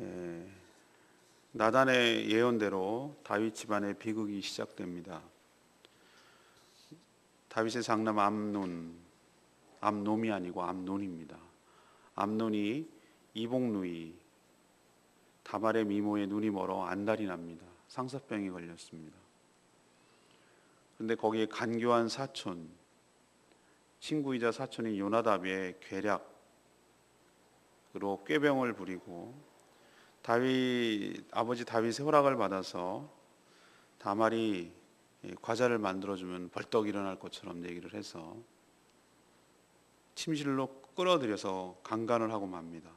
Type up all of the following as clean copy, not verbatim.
예, 나단의 예언대로 다윗 집안의 비극이 시작됩니다. 다윗의 장남 암놈이 아니고 암논입니다. 암논이 이복누이 다말의 미모에 눈이 멀어 안달이 납니다. 상사병이 걸렸습니다. 그런데 거기에 간교한 사촌, 친구이자 사촌인 요나답의 괴략으로 꾀병을 부리고 아버지 다윗의 허락을 받아서 다말이 과자를 만들어주면 벌떡 일어날 것처럼 얘기를 해서 침실로 끌어들여서 강간을 하고 맙니다.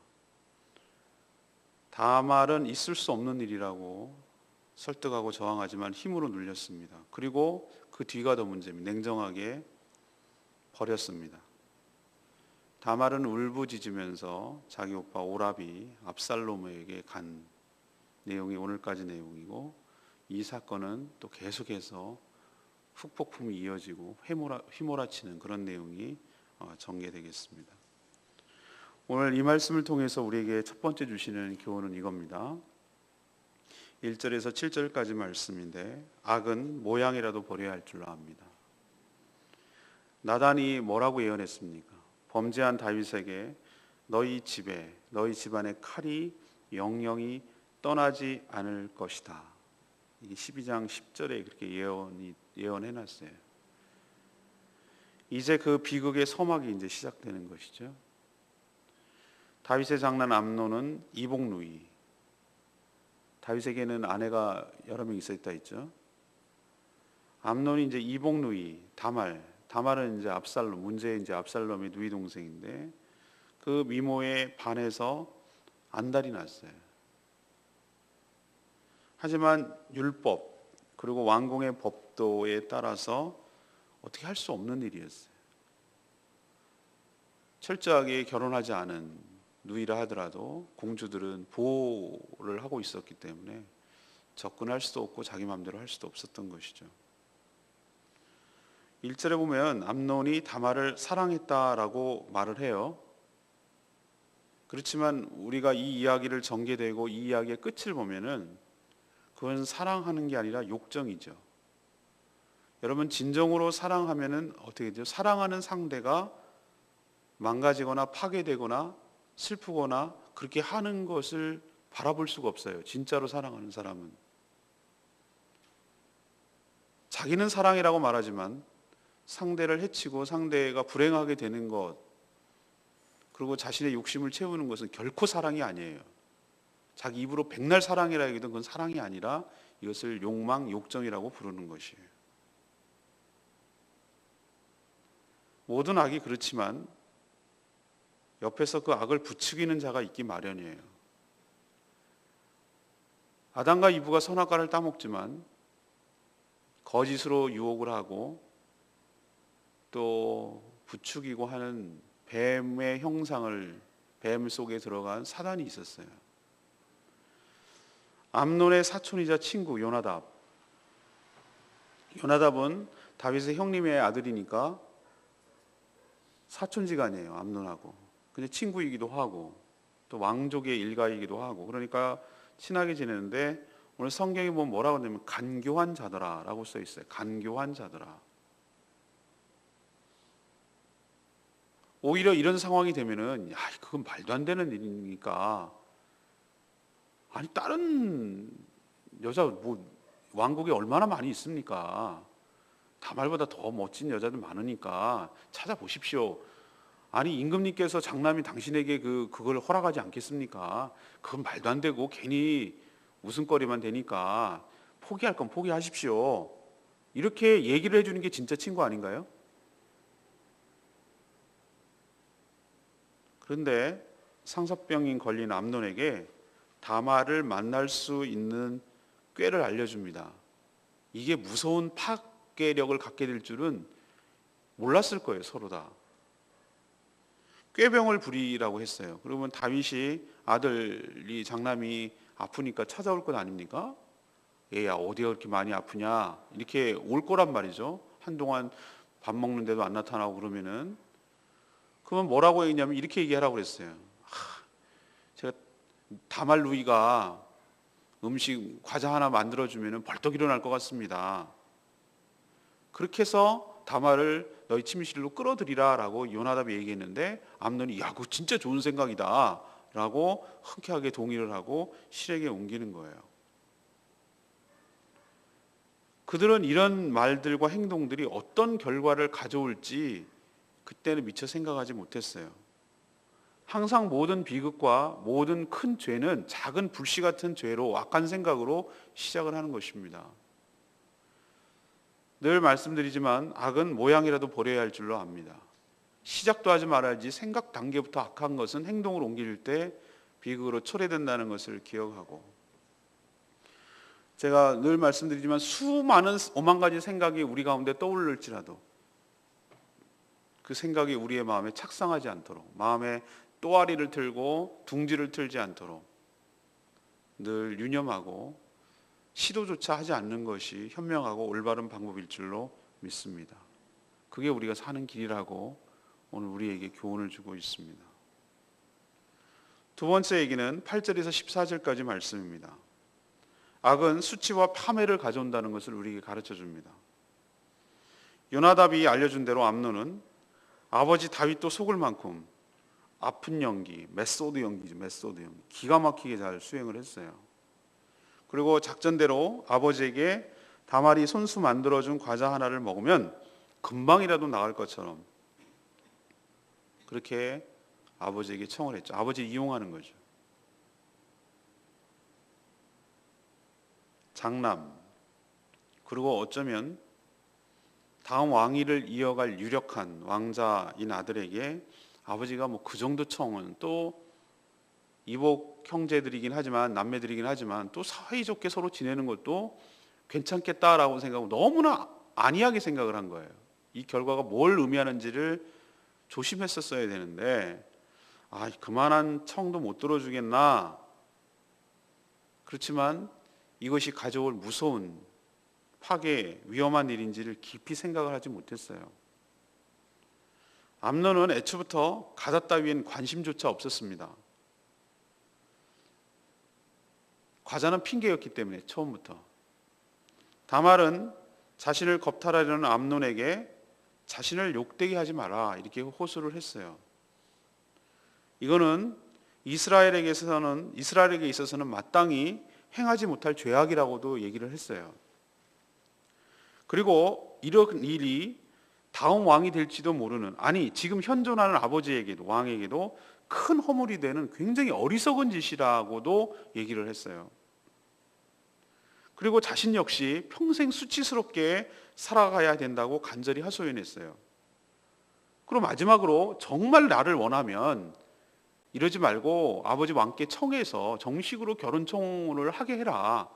다말은 있을 수 없는 일이라고 설득하고 저항하지만 힘으로 눌렸습니다. 그리고 그 뒤가 더 문제입니다. 냉정하게 버렸습니다. 다말은 울부짖으면서 자기 오빠 오라비 압살롬에게 간 내용이 오늘까지 내용이고, 이 사건은 또 계속해서 후폭풍이 이어지고 휘몰아치는 그런 내용이 전개되겠습니다. 오늘 이 말씀을 통해서 우리에게 첫 번째 주시는 교훈은 이겁니다. 1절에서 7절까지 말씀인데, 악은 모양이라도 버려야 할 줄로 압니다. 나단이 뭐라고 예언했습니까? 범죄한 다윗에게 너희 집안의 칼이 영영이 떠나지 않을 것이다. 이게 12장 10절에 그렇게 예언해놨어요. 이제 그 비극의 서막이 이제 시작되는 것이죠. 다윗의 장남 암논은 이복누이, 다윗에게는 아내가 여러 명 있었다 했죠. 암논이 이제 이복누이 다말은 이제 문제의 이제 압살롬의 누이 동생인데, 그 미모에 반해서 안달이 났어요. 하지만 율법 그리고 왕궁의 법도에 따라서 어떻게 할 수 없는 일이었어요. 철저하게 결혼하지 않은 누이라 하더라도 공주들은 보호를 하고 있었기 때문에 접근할 수도 없고 자기 마음대로 할 수도 없었던 것이죠. 1절에 보면 암논이 다말을 사랑했다라고 말을 해요. 그렇지만 우리가 이 이야기를 전개되고 이 이야기의 끝을 보면은 그건 사랑하는 게 아니라 욕정이죠. 여러분, 진정으로 사랑하면은 어떻게 되죠? 사랑하는 상대가 망가지거나 파괴되거나 슬프거나 그렇게 하는 것을 바라볼 수가 없어요. 진짜로 사랑하는 사람은. 자기는 사랑이라고 말하지만 상대를 해치고 상대가 불행하게 되는 것, 그리고 자신의 욕심을 채우는 것은 결코 사랑이 아니에요. 자기 입으로 백날 사랑이라 얘기도 그건 사랑이 아니라 이것을 욕정이라고 부르는 것이에요. 모든 악이 그렇지만 옆에서 그 악을 부추기는 자가 있기 마련이에요. 아담과 이브가 선악과를 따먹지만 거짓으로 유혹을 하고 또 부추기고 하는 뱀의 형상을, 뱀 속에 들어간 사단이 있었어요. 암논의 사촌이자 친구 요나답은 다윗의 형님의 아들이니까 사촌지간이에요. 암논하고. 근데 친구이기도 하고 또 왕족의 일가이기도 하고, 그러니까 친하게 지내는데 오늘 성경에 보면 뭐라고 하냐면 간교한 자더라 라고 써 있어요. 간교한 자더라. 오히려 이런 상황이 되면은 그건 말도 안 되는 일이니까, 아니 다른 여자 왕국에 얼마나 많이 있습니까? 다말보다 더 멋진 여자들 많으니까 찾아보십시오. 아니 임금님께서 장남이 당신에게 그걸 허락하지 않겠습니까? 그건 말도 안 되고 괜히 웃음거리만 되니까 포기할 건 포기하십시오. 이렇게 얘기를 해주는 게 진짜 친구 아닌가요? 그런데 상사병인 걸린 암논에게 다말을 만날 수 있는 꾀를 알려줍니다. 이게 무서운 파괴력을 갖게 될 줄은 몰랐을 거예요, 서로 다. 꾀병을 부리라고 했어요. 그러면 다윗이 아들이 장남이 아프니까 찾아올 것 아닙니까? 얘야 어디가 그렇게 많이 아프냐, 이렇게 올 거란 말이죠. 한동안 밥 먹는데도 안 나타나고 그러면은. 그러면 뭐라고 했냐면 이렇게 얘기하라고 그랬어요. 제가 다말 누이가 음식 과자 하나 만들어주면 벌떡 일어날 것 같습니다. 그렇게 해서 다말을 너희 침실로 끌어들이라 라고 요나답이 얘기했는데 암논이 야 그거 진짜 좋은 생각이다 라고 흔쾌하게 동의를 하고 실에게 옮기는 거예요. 그들은 이런 말들과 행동들이 어떤 결과를 가져올지 그때는 미처 생각하지 못했어요. 항상 모든 비극과 모든 큰 죄는 작은 불씨 같은 죄로 악한 생각으로 시작을 하는 것입니다. 늘 말씀드리지만 악은 모양이라도 버려야 할 줄로 압니다. 시작도 하지 말아야지 생각 단계부터 악한 것은 행동으로 옮길 때 비극으로 초래된다는 것을 기억하고, 제가 늘 말씀드리지만 수많은 오만 가지 생각이 우리 가운데 떠오를지라도 그 생각이 우리의 마음에 착상하지 않도록, 마음에 또아리를 틀고 둥지를 틀지 않도록 늘 유념하고 시도조차 하지 않는 것이 현명하고 올바른 방법일 줄로 믿습니다. 그게 우리가 사는 길이라고 오늘 우리에게 교훈을 주고 있습니다. 두 번째 얘기는 8절에서 14절까지 말씀입니다. 악은 수치와 파멸을 가져온다는 것을 우리에게 가르쳐 줍니다. 요나답이 알려준 대로 암논은 아버지 다윗도 속을 만큼 아픈 연기, 메소드 연기죠. 메소드 연기. 기가 막히게 잘 수행을 했어요. 그리고 작전대로 아버지에게 다말이 손수 만들어준 과자 하나를 먹으면 금방이라도 나을 것처럼 그렇게 아버지에게 청을 했죠. 아버지를 이용하는 거죠. 장남, 그리고 어쩌면 다음 왕위를 이어갈 유력한 왕자인 아들에게 아버지가 뭐 그 정도 청은, 또 이복 형제들이긴 하지만 남매들이긴 하지만 또 사이좋게 서로 지내는 것도 괜찮겠다라고 생각하고 너무나 안이하게 생각을 한 거예요. 이 결과가 뭘 의미하는지를 조심했었어야 되는데 그만한 청도 못 들어주겠나. 그렇지만 이것이 가져올 무서운 파괴, 위험한 일인지를 깊이 생각을 하지 못했어요. 암논은 애초부터 가자 따위엔 관심조차 없었습니다. 과자는 핑계였기 때문에 처음부터. 다말은 자신을 겁탈하려는 암논에게 자신을 욕되게 하지 마라 이렇게 호소를 했어요. 이거는 이스라엘에게 있어서는 마땅히 행하지 못할 죄악이라고도 얘기를 했어요. 그리고 이런 일이 다음 왕이 될지도 모르는, 지금 현존하는 아버지에게도, 왕에게도 큰 허물이 되는 굉장히 어리석은 짓이라고도 얘기를 했어요. 그리고 자신 역시 평생 수치스럽게 살아가야 된다고 간절히 하소연했어요. 그리고 마지막으로 정말 나를 원하면 이러지 말고 아버지 왕께 청해서 정식으로 결혼 청혼을 하게 해라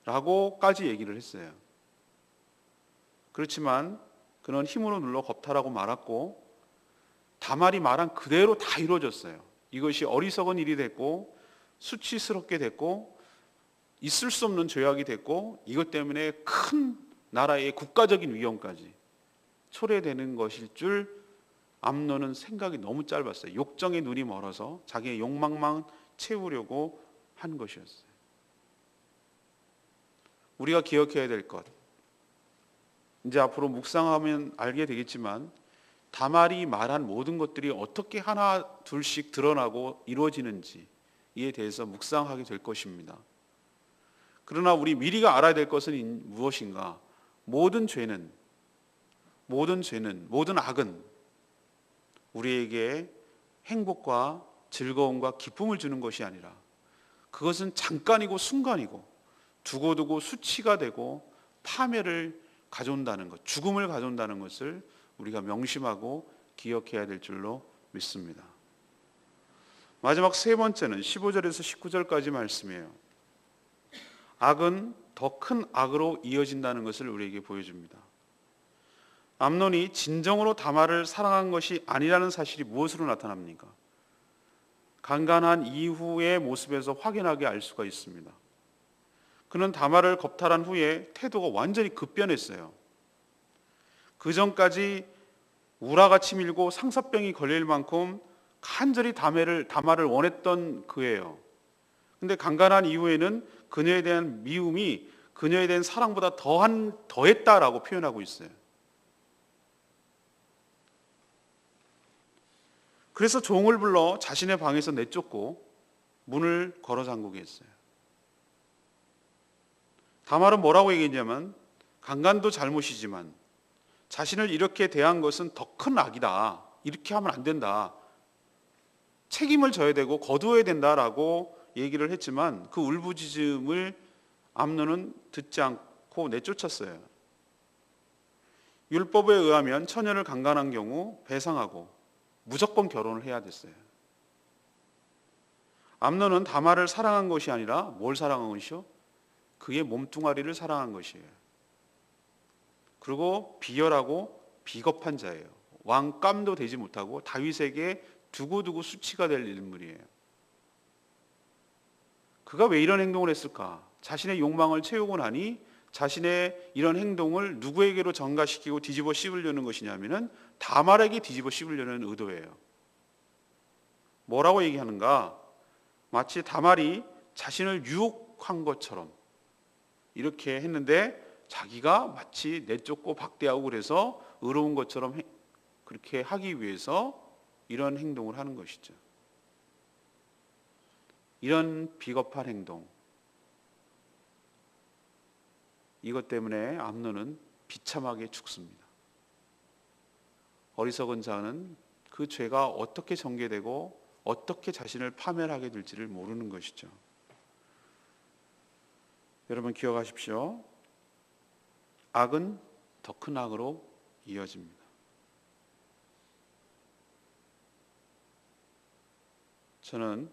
라고까지 얘기를 했어요. 그렇지만 그는 힘으로 눌러 겁탈하고 말았고, 다말이 말한 그대로 다 이루어졌어요. 이것이 어리석은 일이 됐고 수치스럽게 됐고 있을 수 없는 죄악이 됐고, 이것 때문에 큰 나라의 국가적인 위험까지 초래되는 것일 줄 암논은 생각이 너무 짧았어요. 욕정에 눈이 멀어서 자기의 욕망만 채우려고 한 것이었어요. 우리가 기억해야 될 것, 이제 앞으로 묵상하면 알게 되겠지만 다말이 말한 모든 것들이 어떻게 하나 둘씩 드러나고 이루어지는지에 대해서 묵상하게 될 것입니다. 그러나 우리 미리가 알아야 될 것은 무엇인가? 모든 악은 우리에게 행복과 즐거움과 기쁨을 주는 것이 아니라 그것은 잠깐이고 순간이고 두고두고 수치가 되고 파멸을 가져온다는 것, 죽음을 가져온다는 것을 우리가 명심하고 기억해야 될 줄로 믿습니다. 마지막 세 번째는 15절에서 19절까지 말씀이에요. 악은 더 큰 악으로 이어진다는 것을 우리에게 보여줍니다. 암논이 진정으로 다말을 사랑한 것이 아니라는 사실이 무엇으로 나타납니까? 강간한 이후의 모습에서 확연하게 알 수가 있습니다. 그는 다말을 겁탈한 후에 태도가 완전히 급변했어요. 그 전까지 우라가 치밀고 상사병이 걸릴 만큼 간절히 다말을 원했던 그예요. 근데 강간한 이후에는 그녀에 대한 미움이 그녀에 대한 사랑보다 더했다라고 표현하고 있어요. 그래서 종을 불러 자신의 방에서 내쫓고 문을 걸어 잠그게 했어요. 다말은 뭐라고 얘기했냐면, 강간도 잘못이지만 자신을 이렇게 대한 것은 더 큰 악이다. 이렇게 하면 안 된다. 책임을 져야 되고 거두어야 된다라고 얘기를 했지만 그 울부짖음을 암논은 듣지 않고 내쫓았어요. 율법에 의하면 처녀를 강간한 경우 배상하고 무조건 결혼을 해야 됐어요. 암논은 다말을 사랑한 것이 아니라 뭘 사랑한 것이요? 그의 몸뚱아리를 사랑한 것이에요. 그리고 비열하고 비겁한 자예요. 왕감도 되지 못하고 다윗에게 두고두고 수치가 될 인물이에요. 그가 왜 이런 행동을 했을까? 자신의 욕망을 채우고 나니 자신의 이런 행동을 누구에게로 전가시키고 뒤집어 씌우려는 것이냐면은 다말에게 뒤집어 씌우려는 의도예요. 뭐라고 얘기하는가? 마치 다말이 자신을 유혹한 것처럼 이렇게 했는데 자기가 마치 내쫓고 박대하고 그래서 의로운 것처럼 그렇게 하기 위해서 이런 행동을 하는 것이죠. 이런 비겁한 행동, 이것 때문에 암논은 비참하게 죽습니다. 어리석은 자는 그 죄가 어떻게 전개되고 어떻게 자신을 파멸하게 될지를 모르는 것이죠. 여러분 기억하십시오. 악은 더 큰 악으로 이어집니다. 저는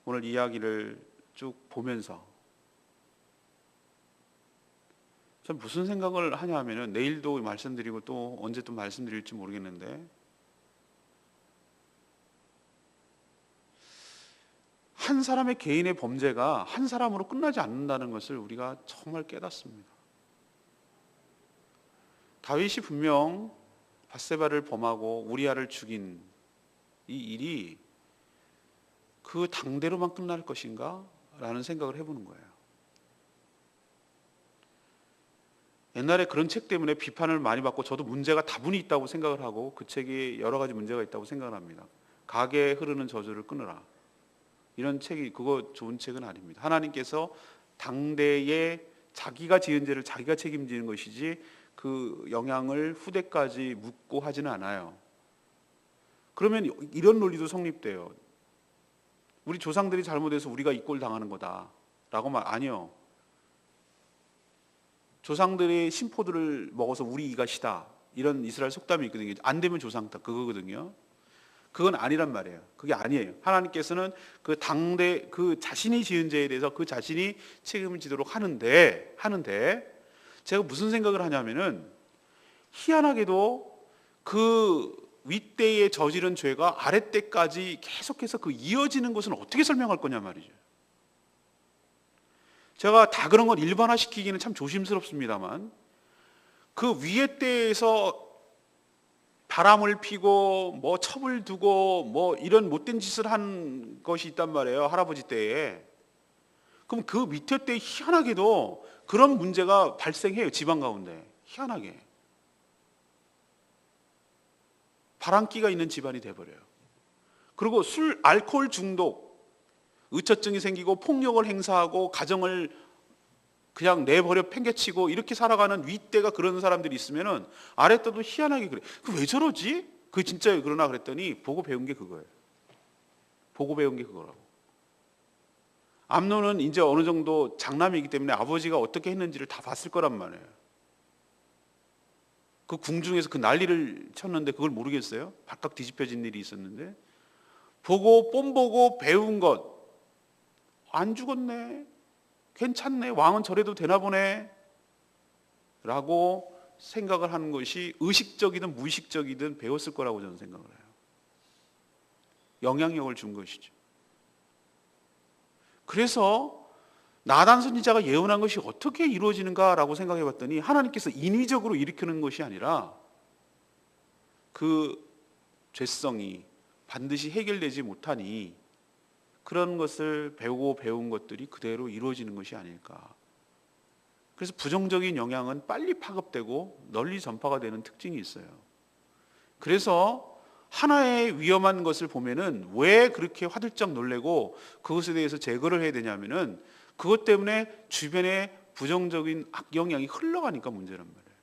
오늘 이야기를 쭉 보면서 전 무슨 생각을 하냐 하면은 내일도 말씀드리고 또 언제 또 말씀드릴지 모르겠는데 한 사람의 개인의 범죄가 한 사람으로 끝나지 않는다는 것을 우리가 정말 깨닫습니다. 다윗이 분명 밧세바를 범하고 우리아를 죽인 이 일이 그 당대로만 끝날 것인가? 라는 생각을 해보는 거예요. 옛날에 그런 책 때문에 비판을 많이 받고 저도 문제가 다분히 있다고 생각을 하고 그 책이 여러 가지 문제가 있다고 생각을 합니다. 가게에 흐르는 저주를 끊으라. 이런 책이 그거 좋은 책은 아닙니다. 하나님께서 당대에 자기가 지은 죄를 자기가 책임지는 것이지 그 영향을 후대까지 묻고 하지는 않아요. 그러면 이런 논리도 성립돼요. 우리 조상들이 잘못해서 우리가 이 꼴 당하는 거다라고 말 아니요. 조상들의 심포들을 먹어서 우리 이가 시다. 이런 이스라엘 속담이 있거든요. 안 되면 조상 탓 그거거든요. 그건 아니란 말이에요. 그게 아니에요. 하나님께서는 그 당대 그 자신이 지은 죄에 대해서 그 자신이 책임을 지도록 하는데 제가 무슨 생각을 하냐면은 희한하게도 그 윗대에 저지른 죄가 아랫대까지 계속해서 그 이어지는 것은 어떻게 설명할 거냐 말이죠. 제가 다 그런 걸 일반화시키기는 참 조심스럽습니다만 그 위에 때에서 바람을 피고 뭐 첩을 두고 뭐 이런 못된 짓을 한 것이 있단 말이에요. 할아버지 때에. 그럼 그 밑에 때 희한하게도 그런 문제가 발생해요. 집안 가운데. 희한하게. 바람기가 있는 집안이 돼버려요. 그리고 술, 알코올 중독, 의처증이 생기고 폭력을 행사하고 가정을 그냥 내버려 팽개치고 이렇게 살아가는 윗대가 그런 사람들이 있으면은 아랫대도 희한하게 그래. 그 왜 저러지? 그 진짜 그러나 그랬더니 보고 배운 게 그거예요. 보고 배운 게 그거라고. 암논은 이제 어느 정도 장남이기 때문에 아버지가 어떻게 했는지를 다 봤을 거란 말이에요. 그 궁중에서 그 난리를 쳤는데 그걸 모르겠어요? 발칵 뒤집혀진 일이 있었는데 보고 뽐보고 배운 것 안 죽었네. 괜찮네. 왕은 저래도 되나 보네. 라고 생각을 하는 것이 의식적이든 무의식적이든 배웠을 거라고 저는 생각을 해요. 영향력을 준 것이죠. 그래서 나단 선지자가 예언한 것이 어떻게 이루어지는가라고 생각해 봤더니 하나님께서 인위적으로 일으키는 것이 아니라 그 죄성이 반드시 해결되지 못하니 그런 것을 배우고 배운 것들이 그대로 이루어지는 것이 아닐까. 그래서 부정적인 영향은 빨리 파급되고 널리 전파가 되는 특징이 있어요. 그래서 하나의 위험한 것을 보면은 왜 그렇게 화들짝 놀래고 그것에 대해서 제거를 해야 되냐면은 그것 때문에 주변에 부정적인 악영향이 흘러가니까 문제란 말이에요.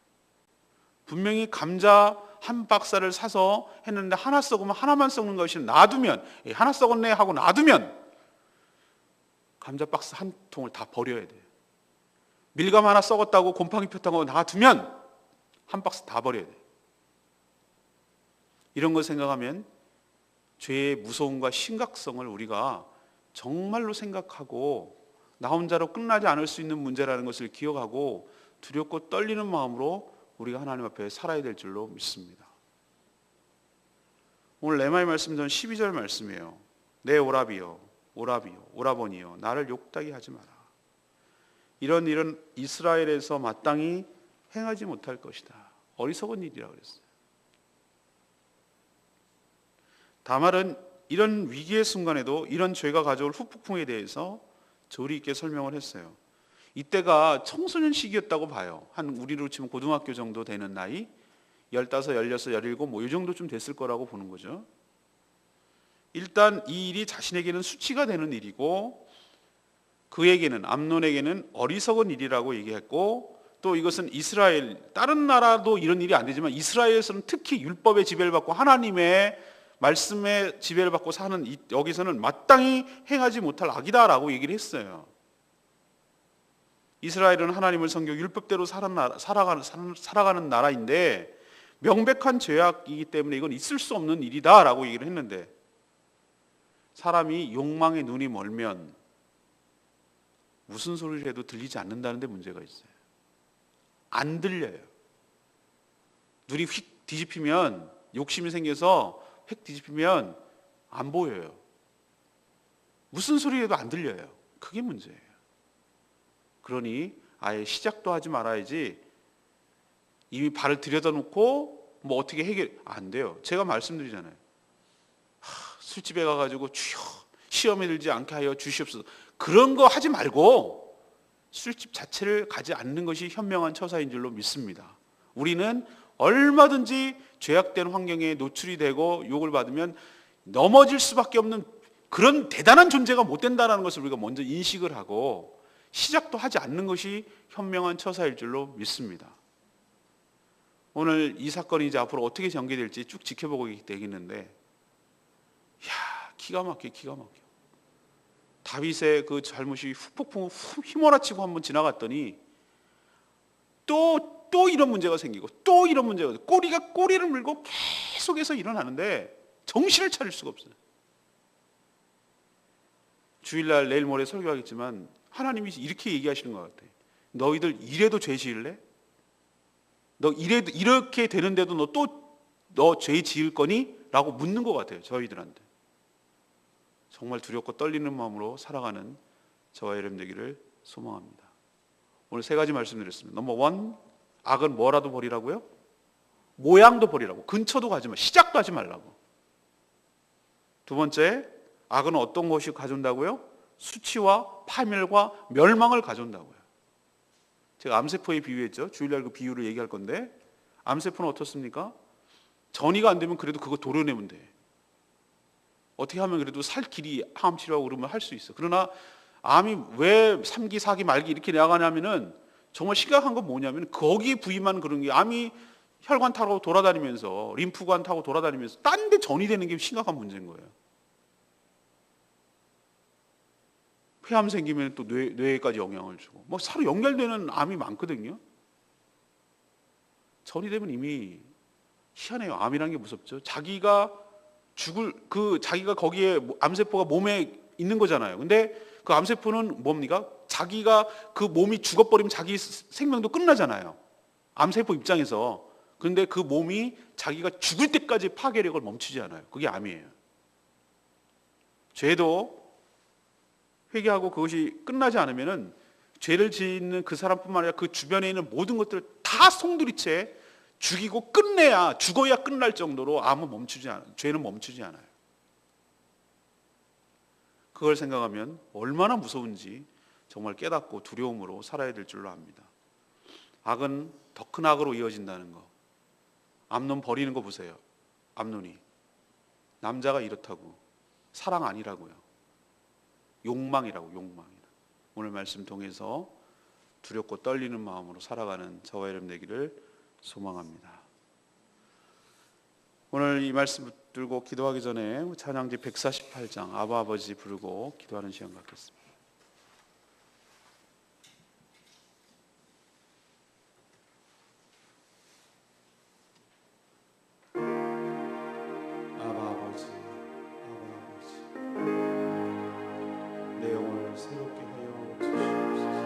분명히 감자 한 박스를 사서 했는데 하나 썩으면 하나만 썩는 것이 놔두면 하나 썩었네 하고 놔두면 감자 박스 한 통을 다 버려야 돼요. 밀감 하나 썩었다고 곰팡이 폈다고 놔두면 한 박스 다 버려야 돼요. 이런 걸 생각하면 죄의 무서움과 심각성을 우리가 정말로 생각하고 나 혼자로 끝나지 않을 수 있는 문제라는 것을 기억하고 두렵고 떨리는 마음으로 우리가 하나님 앞에 살아야 될 줄로 믿습니다. 오늘 레마의 말씀 전 12절 말씀이에요. 내 오라비요, 오라비요, 오라버니요, 나를 욕되게 하지 마라. 이런 일은 이스라엘에서 마땅히 행하지 못할 것이다. 어리석은 일이라 그랬어요. 다말은 이런 위기의 순간에도 이런 죄가 가져올 후폭풍에 대해서 조리 있게 설명을 했어요. 이때가 청소년 시기였다고 봐요. 한 우리로 치면 고등학교 정도 되는 나이, 15, 16, 17 뭐 이 정도쯤 됐을 거라고 보는 거죠. 일단 이 일이 자신에게는 수치가 되는 일이고 그에게는 암논에게는 어리석은 일이라고 얘기했고 또 이것은 이스라엘 다른 나라도 이런 일이 안 되지만 이스라엘에서는 특히 율법의 지배를 받고 하나님의 말씀의 지배를 받고 사는 여기서는 마땅히 행하지 못할 악이다라고 얘기를 했어요. 이스라엘은 하나님을 섬기고 율법대로 살아가는 나라인데 명백한 죄악이기 때문에 이건 있을 수 없는 일이다라고 얘기를 했는데 사람이 욕망에 눈이 멀면 무슨 소리를 해도 들리지 않는다는 데 문제가 있어요. 안 들려요. 눈이 휙 뒤집히면 욕심이 생겨서 휙 뒤집히면 안 보여요. 무슨 소리 해도 안 들려요. 그게 문제예요. 그러니 아예 시작도 하지 말아야지 이미 발을 들여다놓고 뭐 어떻게 해결 안 돼요. 제가 말씀드리잖아요. 술집에 가가지고 주여 시험에 들지 않게 하여 주시옵소서. 그런 거 하지 말고 술집 자체를 가지 않는 것이 현명한 처사인 줄로 믿습니다. 우리는 얼마든지 죄악된 환경에 노출이 되고 욕을 받으면 넘어질 수밖에 없는 그런 대단한 존재가 못 된다는 것을 우리가 먼저 인식을 하고 시작도 하지 않는 것이 현명한 처사일 줄로 믿습니다. 오늘 이 사건이 이제 앞으로 어떻게 전개될지 쭉 지켜보고 되겠는데 기가 막혀. 다윗의 그 잘못이 후폭풍 휘몰아치고 한번 지나갔더니 또 이런 문제가 생기고 또 이런 문제가 생기고 꼬리를 물고 계속해서 일어나는데 정신을 차릴 수가 없어요. 주일날 내일 모레 설교하겠지만 하나님이 이렇게 얘기하시는 것 같아요. 너희들 이래도 죄 지을래? 너 이렇게 되는데도 너 죄 지을 거니? 라고 묻는 것 같아요. 저희들한테. 정말 두렵고 떨리는 마음으로 살아가는 저와 여러분 되기를 소망합니다. 오늘 세 가지 말씀드렸습니다. 넘버 원, 악은 뭐라도 버리라고요? 모양도 버리라고. 근처도 가지 마. 시작도 하지 말라고. 두 번째, 악은 어떤 것이 가져온다고요? 수치와 파멸과 멸망을 가져온다고요. 제가 암세포에 비유했죠. 주일날 그 비유를 얘기할 건데 암세포는 어떻습니까? 전이가 안 되면 그래도 그거 도려내면 돼. 어떻게 하면 그래도 살 길이 항암 치료하고 그러면 할 수 있어. 그러나 암이 왜 3기, 4기, 말기 이렇게 나가냐면은 정말 심각한 건 뭐냐면 거기 부위만 그런 게 암이 혈관 타고 돌아다니면서 림프관 타고 돌아다니면서 딴 데 전이 되는 게 심각한 문제인 거예요. 폐암 생기면 또 뇌에까지 영향을 주고 뭐 서로 연결되는 암이 많거든요. 전이 되면 이미 희한해요. 암이라는 게 무섭죠. 자기가 거기에 암세포가 몸에 있는 거잖아요. 근데 그 암세포는 뭡니까? 자기가 그 몸이 죽어버리면 자기 생명도 끝나잖아요. 암세포 입장에서. 그런데 그 몸이 자기가 죽을 때까지 파괴력을 멈추지 않아요. 그게 암이에요. 죄도 회개하고 그것이 끝나지 않으면은 죄를 짓는 그 사람뿐만 아니라 그 주변에 있는 모든 것들을 다 송두리째 죽이고 죽어야 끝날 정도로 죄는 멈추지 않아요. 그걸 생각하면 얼마나 무서운지 정말 깨닫고 두려움으로 살아야 될 줄로 압니다. 악은 더 큰 악으로 이어진다는 거. 암논 버리는 거 보세요. 암논이 남자가 이렇다고, 사랑 아니라고요. 욕망이라고, 욕망이라. 오늘 말씀 통해서 두렵고 떨리는 마음으로 살아가는 저와 여러분 되기를 소망합니다. 오늘 이 말씀 붙들고 기도하기 전에 찬양지 148장 아바 아버지 부르고 기도하는 시간 갖겠습니다. 아바 아버지, 아바 아버지, 내 영혼을 새롭게 하여 주시옵소서.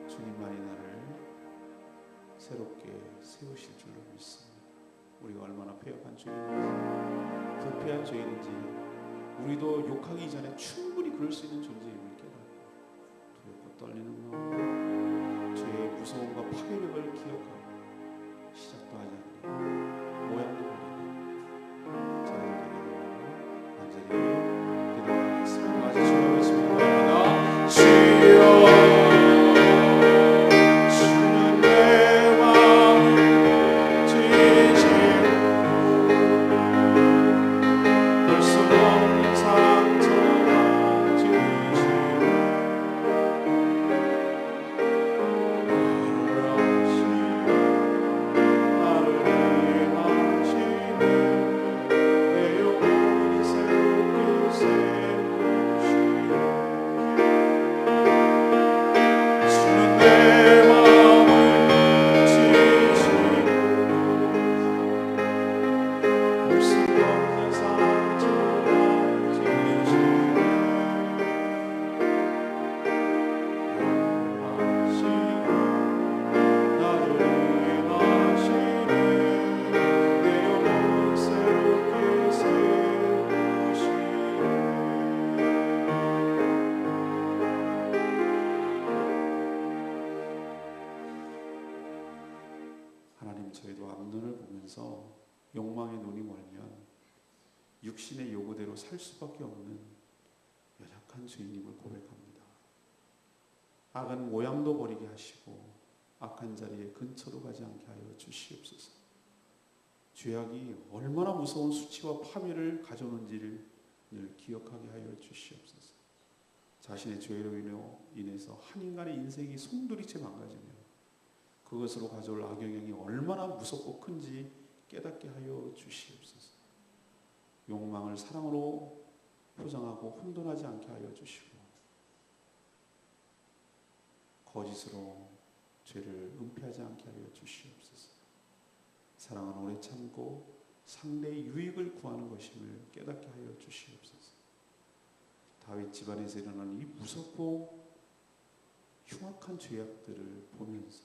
주님만이 나를 새롭게 세우실 줄로 믿습니다. 우리가 얼마나 패역한 죄인인지, 부패한 죄인인지, 우리도 욕하기 전에 충분히 그럴 수 있는 존재임을 깨닫고 두렵고 떨리는 마음으로 죄의 무서움과 파괴력을 기억하고 시작도 하지 않으니 모양도 모르고 자연되게 완전히 기도하겠습니다. 마치 주님의 주여 저희도 암논을 보면서 욕망의 눈이 멀면 육신의 요구대로 살 수밖에 없는 연약한 죄인임을 고백합니다. 악은 모양도 버리게 하시고 악한 자리에 근처도 가지 않게 하여 주시옵소서. 죄악이 얼마나 무서운 수치와 파멸을 가져오는지를 늘 기억하게 하여 주시옵소서. 자신의 죄로 인해서 한 인간의 인생이 송두리째 망가지며 그것으로 가져올 악영향이 얼마나 무섭고 큰지 깨닫게 하여 주시옵소서. 욕망을 사랑으로 포장하고 혼돈하지 않게 하여 주시고, 거짓으로 죄를 은폐하지 않게 하여 주시옵소서. 사랑은 오래 참고 상대의 유익을 구하는 것임을 깨닫게 하여 주시옵소서. 다윗 집안에서 일어나는 이 무섭고 흉악한 죄악들을 보면서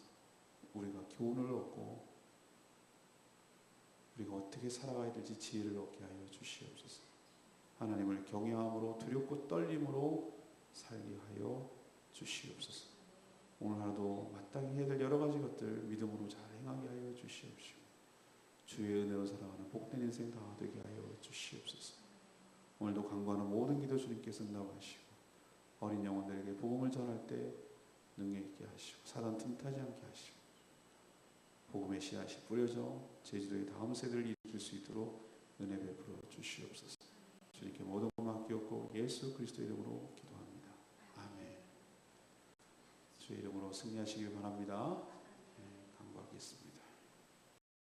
우리가 교훈을 얻고 우리가 어떻게 살아가야 될지 지혜를 얻게 하여 주시옵소서. 하나님을 경외함으로 두렵고 떨림으로 살게 하여 주시옵소서. 오늘 하루도 마땅히 해야 될 여러 가지 것들 믿음으로 잘 행하게 하여 주시옵시고, 주의 은혜로 살아가는 복된 인생 다 되게 하여 주시옵소서. 오늘도 간구하는 모든 기도 주님께서 응답하시고, 어린 영혼들에게 복음을 전할 때 능력 있게 하시고, 사단 틈타지 않게 하시고, 복음의 씨앗이 뿌려져 제주도의 다음 세대를 이끌 수 있도록 은혜 베풀어 주시옵소서. 주님께 모든 것 맡기옵고 예수 그리스도의 이름으로 기도합니다. 아멘. 주의 이름으로 승리하시길 바랍니다.